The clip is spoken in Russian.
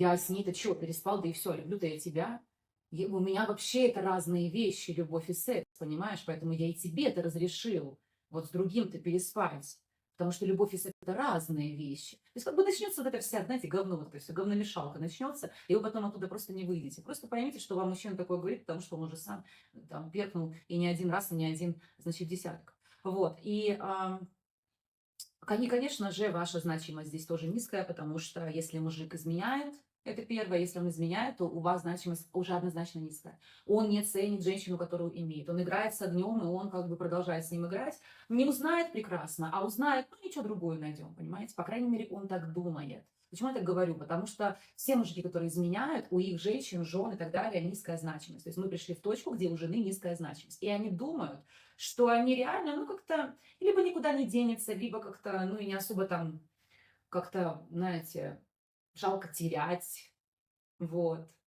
Я с ней-то чё, переспал, да и все, люблю-то я тебя. У меня вообще это разные вещи, любовь и секс, понимаешь? Поэтому я и тебе это разрешил, вот с другим-то переспать. Потому что любовь и секс — это разные вещи. То есть как бы начнется вот это вся, знаете, говно, вот это все, говномешалка начнется, и вы потом оттуда просто не выйдете. Просто поймите, что вам мужчина такое говорит, потому что он уже сам там перкнул и не один раз, и не один, значит, десяток. Вот. И конечно же, ваша значимость здесь тоже низкая, потому что если мужик изменяет, это первое, если он изменяет, то у вас значимость уже однозначно низкая. Он не ценит женщину, которую имеет. Он играет с огнем, и он как бы продолжает с ним играть. Не узнает прекрасно, а узнает, ну ничего другое найдем, понимаете? По крайней мере, он так думает. Почему я так говорю? Потому что все мужики, которые изменяют, у их женщин, жен и так далее низкая значимость. То есть мы пришли в точку, где у жены низкая значимость. И они думают, что они реально, ну как-то либо никуда не денется, либо как-то, ну и не особо там как-то, знаете, жалко терять. Вот.